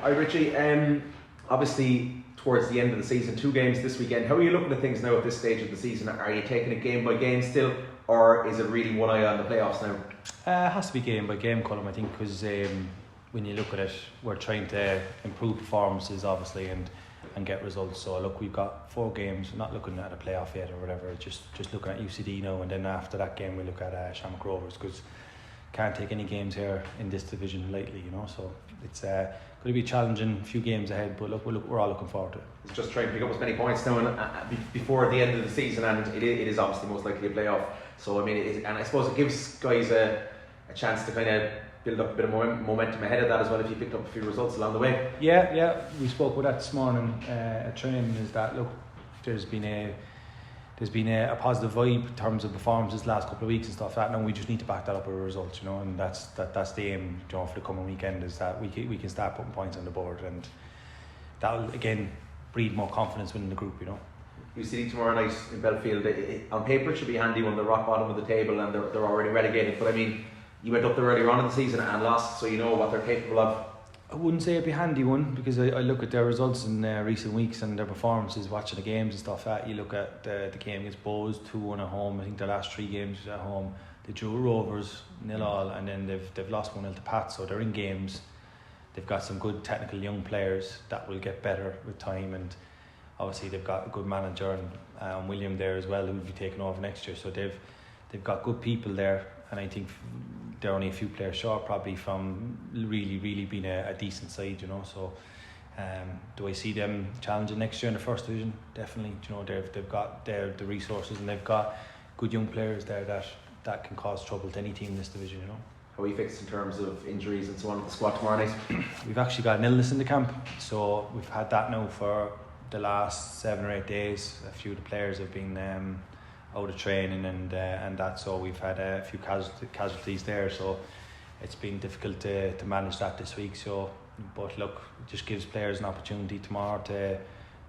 Hi Richie, obviously towards the end of the season, 2 games this weekend. How are you looking at things now at this stage of the season? Are you taking it game by game still, or is it really one eye on the playoffs now? It has to be game by game, Colin, I think, because when you look at it, we're trying to improve performances obviously and get results. So look, we've got 4 games, not looking at a playoff yet or whatever, just looking at UCD now, and then after that game we look at Shamrock Rovers, because can't take any games here in this division lightly, you know. So it's going to be a challenging few games ahead, but look, we're all looking forward to it. It's just trying to pick up as many points now before the end of the season, and it is obviously most likely a playoff. So I mean, and I suppose it gives guys a chance to kind of build up a bit of momentum ahead of that as well, if you picked up a few results along the way. Yeah, we spoke with that this morning at training, is that look, there's been a positive vibe in terms of performances the last couple of weeks and stuff like that. Now we just need to back that up with results, you know, and that's the aim, you know, for the coming weekend, is that we can start putting points on the board, and that'll again breed more confidence within the group, you know. UCD tomorrow night in Belfield. On paper it should be handy when they're rock bottom of the table and they're already relegated, but I mean, you went up there earlier on in the season and lost, so you know what they're capable of. I wouldn't say it'd be a handy one, because I look at their results in recent weeks and their performances, watching the games and stuff like that. You look at the game against Bows, 2-1 at home. I think their last 3 games at home, they drew Rovers 0-0, and then they've lost 1-0 to Pat. So they're in games. They've got some good technical young players that will get better with time, and obviously they've got a good manager and William there as well, who will be taking over next year. So they've got good people there, and I think they're only a few players short probably from really being a decent side, you know. So do I see them challenging next year in the first division? Definitely. You know, they've got the resources, and they've got good young players there that can cause trouble to any team in this division, you know. How are you fixed in terms of injuries and so on with the squad tomorrow night? We've actually got an illness in the camp, so we've had that now for the last 7 or 8 days. A few of the players have been out of training and that, so we've had a few casualties there, so it's been difficult to manage that this week. So, but look, it just gives players an opportunity tomorrow to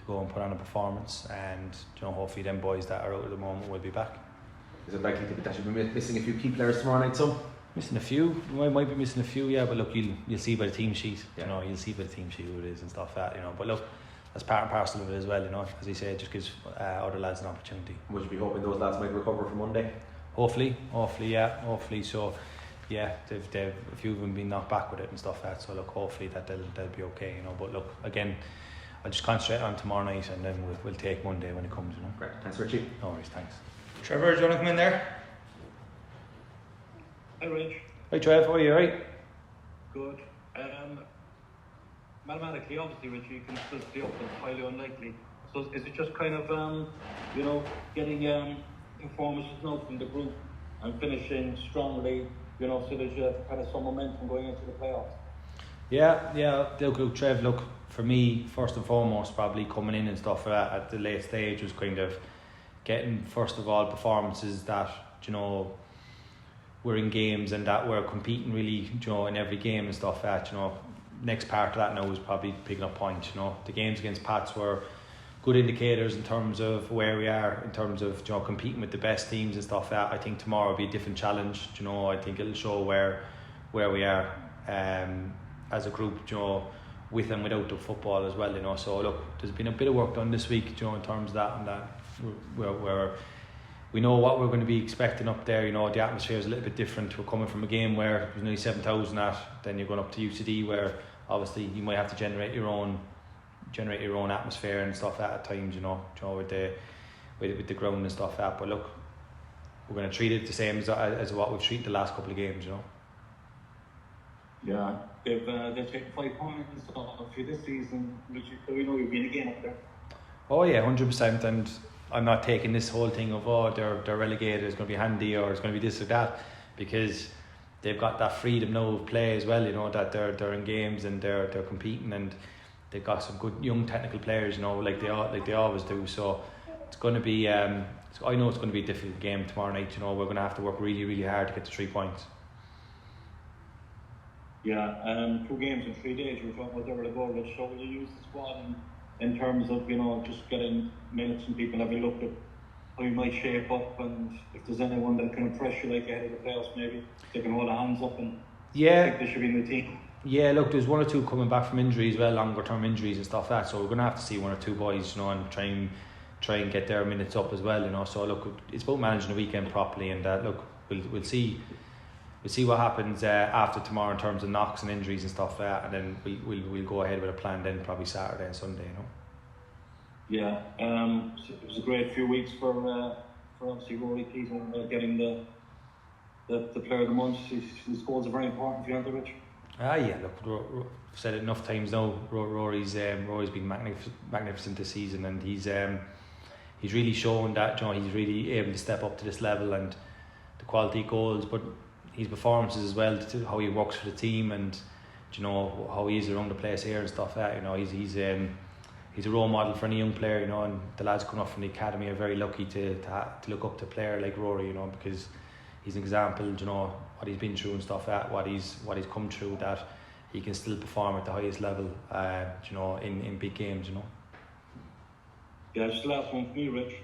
go and put on a performance, and you know, hopefully them boys that are out at the moment will be back. Is it likely that you'll be missing a few key players tomorrow night? So missing a few, we might be missing a few, yeah, but look, you'll see by the team sheet, yeah. You know, you'll see by the team sheet who it is and stuff like that, you know. But look, that's part and parcel of it as well, you know. As I say, it just gives other lads an opportunity. Would you be hoping those lads might recover for Monday? Hopefully, yeah. So, yeah, they've a few of them been knocked back with it and stuff like that. So look, hopefully that they'll be okay, you know. But look, again, I'll just concentrate on tomorrow night, and then we'll take Monday when it comes, you know. Great, thanks Richie. No worries, thanks. Trevor, do you want to come in there? Hi Rich. Hi Trev, how are you, right? Good. Mathematically, obviously, Rich, you can still stay up, but it's highly unlikely. So is it just kind of, getting performances now from the group and finishing strongly, you know, so there's kind of some momentum going into the playoffs? Yeah. Look, Trev, look, for me, first and foremost, probably coming in and stuff at the late stage was kind of getting, first of all, performances that, you know, we're in games and that we're competing really, you know, in every game and stuff like that, you know. Next part of that now is probably picking up points, you know. The games against Pats were good indicators in terms of where we are, in terms of, you know, competing with the best teams and stuff like that. I think tomorrow will be a different challenge, you know. I think it'll show where we are as a group, you know, with and without the football as well, you know. So look, there's been a bit of work done this week, you know, in terms of that, and that we know what we're going to be expecting up there, you know. The atmosphere is a little bit different. We're coming from a game where there's nearly 7,000 then you're going up to UCD, where obviously you might have to generate your own atmosphere and stuff at times, you know with the ground and stuff like that. But look, we're going to treat it the same as what we've treated the last couple of games, you know. Yeah, they've taken 5 points off you this season, which we know you've been again up there. Oh yeah, 100%. And I'm not taking this whole thing of they're relegated, it's going to be handy, or it's going to be this or that, because they've got that freedom now of play as well, you know, that they're in games and they're competing, and they've got some good young technical players, you know, like they always do. So it's going to be I know it's going to be a difficult game tomorrow night, you know. We're going to have to work really hard to get the 3 points. Yeah, 2 games in 3 days, you're talking about there to go, Rich. So will you use the squad in terms of, you know, just getting minutes and people? Have you looked at how you might shape up, and if there's anyone that can impress you like ahead of the playoffs, maybe they can hold their hands up and think they should be in the team? Yeah, look, there's one or two coming back from injuries, longer term injuries and stuff like that. So we're going to have to see one or two boys, and try and get their minutes up as well, So look, it's about managing the weekend properly, and look, we'll see what happens after tomorrow in terms of knocks and injuries and stuff like that, and then we'll go ahead with a plan then probably Saturday and Sunday, Yeah, it was a great few weeks for obviously Rory Keating getting the player of the month. His goals are very important for you, aren't they, Rich? Yeah, look, I've said it enough times now. Rory's been magnificent this season, and he's really shown that he's really able to step up to this level, and the quality goals, but his performances as well, how he works for the team, and how he is around the place here and stuff like that. He's a role model for any young player, and the lads coming up from the academy are very lucky to look up to a player like Rory, because he's an example, what he's been through and stuff like that, what he's come through, that he can still perform at the highest level, in big games, Yeah, just the last one for me, Rich.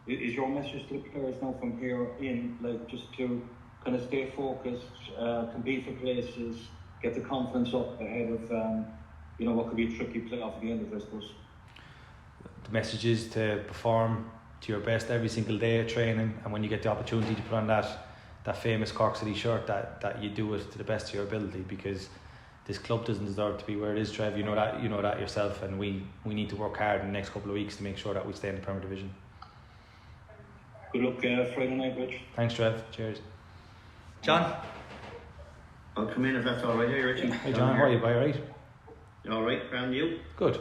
Is your message to the players now from here in, just to kind of stay focused, compete for places, get the confidence up ahead of, what could be a tricky playoff at the end of it, I suppose? The message is to perform to your best every single day at training, and when you get the opportunity to put on that famous Cork City shirt, that you do it to the best of your ability, because this club doesn't deserve to be where it is, Trev. You know that yourself, and we need to work hard in the next couple of weeks to make sure that we stay in the Premier Division. Good luck Friday night, Rich. Thanks, Trev. Cheers. John? I'll come in if that's all right. Hey, Richie. Hey, John. How are you? All right? You all right? Around you? Good.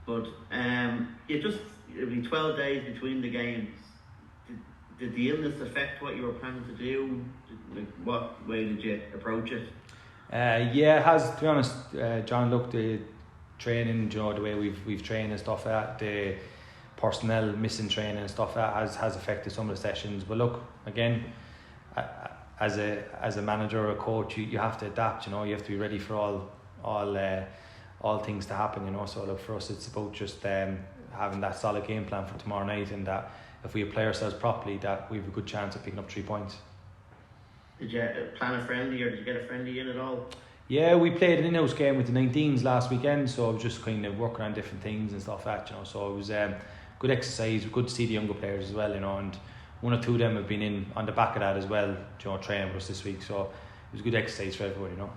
But it'll be 12 days between the games. Did the illness affect what you were planning to do? What way did you approach it? Yeah, it has, to be honest, John. Look, the training, the way we've trained and stuff like that, the personnel missing training and stuff like that has affected some of the sessions. But look, again, as a manager or a coach, you have to adapt. You have to be ready for all things to happen. So look, for us, it's about just having that solid game plan for tomorrow night, and that if we apply ourselves properly, that we have a good chance of picking up 3 points. Did you plan a friendly, or did you get a friendly in at all? Yeah, we played an in-house game with the 19s last weekend, so I was just kind of working on different things and stuff like that, So it was good exercise, good to see the younger players as well, and one or two of them have been in on the back of that as well, training with us this week, so it was good exercise for everyone,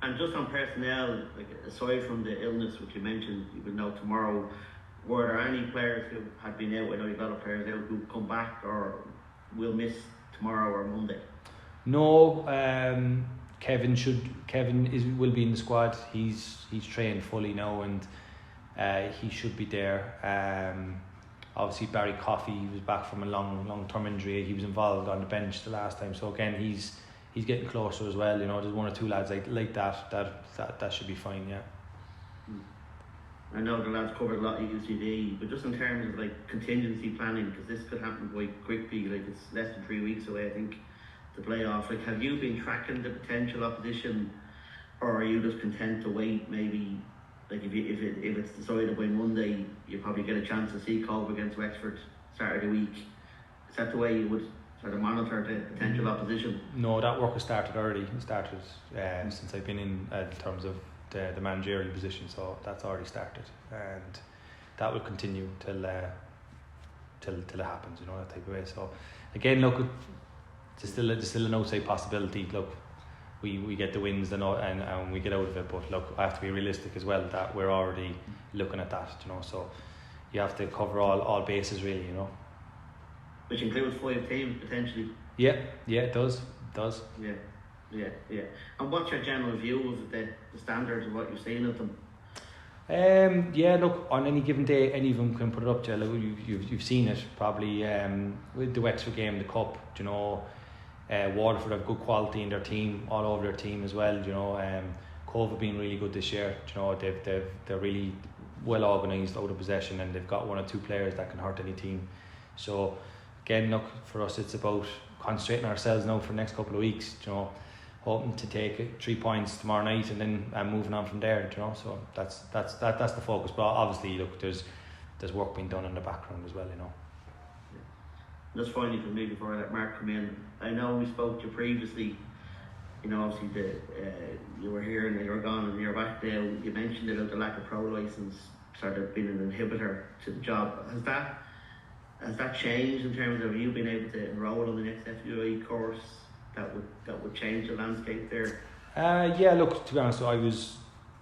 And just on personnel, aside from the illness which you mentioned, you will know tomorrow, were there any players who had been out? I know you've got a lot of players out who come back or will miss tomorrow or Monday. No, Kevin will be in the squad. He's trained fully now, and he should be there. Obviously Barry Coffey was back from a long term injury. He was involved on the bench the last time, so again he's getting closer as well. There's one or two lads like that should be fine. Yeah. I know the lads covered a lot of UCD, but just in terms of contingency planning, because this could happen quite quickly. It's less than 3 weeks away, I think, the playoff. Have you been tracking the potential opposition, or are you just content to wait? Maybe if it's decided by Monday, you probably get a chance to see Cork against Wexford Saturday week. Is that the way you would sort of monitor the potential opposition? No, that work has started already. It started since I've been in terms of the managerial position, so that's already started, and that will continue till it happens, that type of way. So again, look, it's still an outside possibility. Look, we get the wins and we get out of it, but look, I have to be realistic as well, that we're already looking at that, so you have to cover all bases really, Which includes 5 teams potentially. Yeah, it does. Yeah. And what's your general view of the standards of what you've seen of them? Yeah, look, on any given day, any of them can put it up to you. You've seen it probably with the Wexford game, the Cup. Waterford have good quality in their team, all over their team as well. Cove have been really good this year. They're really well organised out of possession, and they've got 1 or 2 players that can hurt any team. So again, look, for us, it's about concentrating ourselves now for the next couple of weeks. Hoping to take 3 points tomorrow night, and then moving on from there. So that's the focus. But obviously, look, there's work being done in the background as well. Just finally for me, before I let Mark come in, I know we spoke to you previously you know, obviously you were here and you were gone and you're back now. You mentioned about the lack of pro license sort of being an inhibitor to the job. Has that changed in terms of you being able to enrol on the next FUI course that would change the landscape there? Yeah, look, to be honest, I was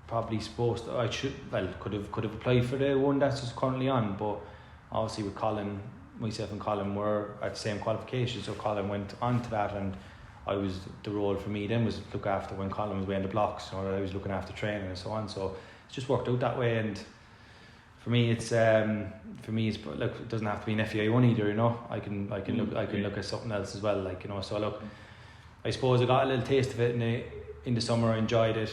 probably supposed to, could have applied for the one that's just currently on, but obviously with Colin, myself and Colin were at the same qualification, so Colin went on to that, and the role for me then was to look after when Colin was weighing the blocks, or I was looking after training and so on, so it's just worked out that way. And for me it's look, it doesn't have to be an FEI one either, you know. I can look at something else as well, like, you know. So look, I suppose I got a little taste of it in the summer. I enjoyed it,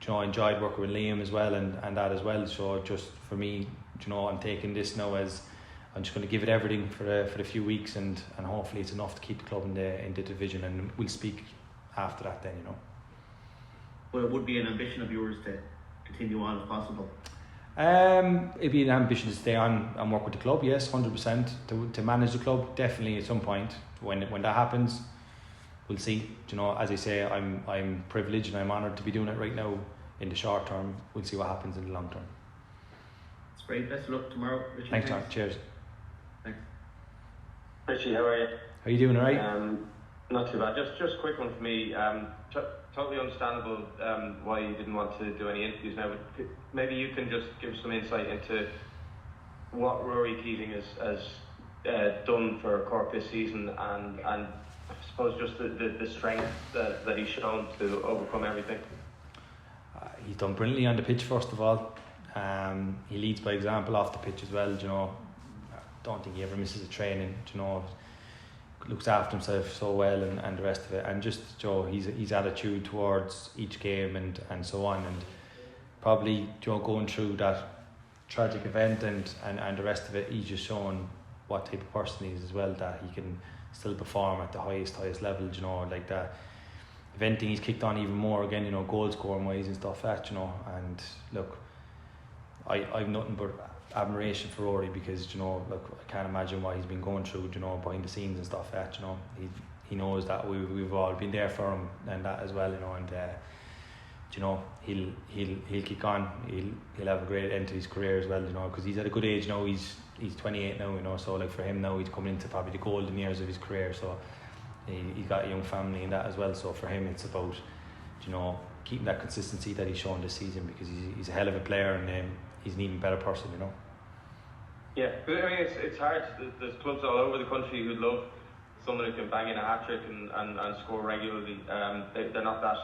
you know. I enjoyed working with Liam as well and that as well. So just for me, you know, I'm taking this now as I'm just going to give it everything for the few weeks, and hopefully it's enough to keep the club in the division, and we'll speak after that then, you know. Well, it would be an ambition of yours to continue on if possible. It'd be an ambition to stay on and work with the club, yes, 100%. To manage the club, definitely at some point. When that happens, we'll see. You know, as I say, I'm privileged and I'm honoured to be doing it right now. In the short term, we'll see what happens in the long term. That's great. Best of luck tomorrow, Richie. Thanks, John. Cheers. Thanks. Richie, how are you? How you doing, all right? Not too bad. Just a quick one for me. Totally understandable why you didn't want to do any interviews now, but maybe you can just give some insight into what Rory Keating has done for Cork this season, and I suppose just the strength that he's shown to overcome everything. He's done brilliantly on the pitch, first of all. He leads by example off the pitch as well, you know. I don't think he ever misses a training, you know. Looks after himself so well, and the rest of it, and just, you know, his attitude towards each game and so on, and probably, you know, going through that tragic event and the rest of it, he's just shown what type of person he is as well, that he can still perform at the highest level, you know, like that. Eventing, he's kicked on even more again, you know, goal scoring wise and stuff like that, you know. And look, I've nothing but admiration for Rory, because, you know, look, I can't imagine what he's been going through, you know, behind the scenes and stuff like that, you know. He knows that we've all been there for him and that as well, you know. And you know, he'll kick on. He'll have a great end to his career as well, you know, because he's at a good age now. He's 28 now, you know. So like for him now, he's coming into probably the golden years of his career. So he's got a young family and that as well. So for him, it's about, you know, keeping that consistency that he's shown this season, because he's a hell of a player, and he's an even better person, you know. Yeah, but I mean, it's hard. There's clubs all over the country who love someone who can bang in a hat-trick and score regularly. They're not that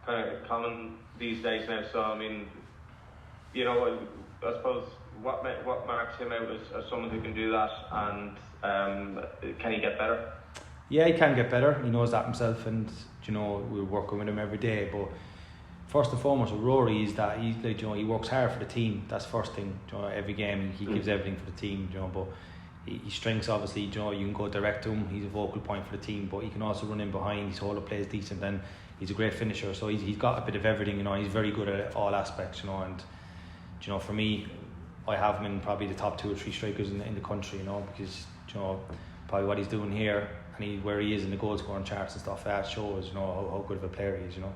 kind of common these days now. So I mean, you know, I suppose what marks him out as someone who can do that, and can he get better? Yeah, he can get better. He knows that himself, and, you know, we're working with him every day. But first and foremost with Rory is that he, like, you know, he works hard for the team. That's first thing. You know, every game he gives everything for the team, you know. But his strengths, obviously, you know, you can go direct to him. He's a vocal point for the team, but he can also run in behind. His hold up play is decent, and he's a great finisher. So he's got a bit of everything, you know. He's very good at all aspects, you know. And, you know, for me, I have him in probably the top 2 or 3 strikers in the country, you know, because, you know, probably what he's doing here and where he is in the goal scoring charts and stuff, that shows, you know, how good of a player he is, you know.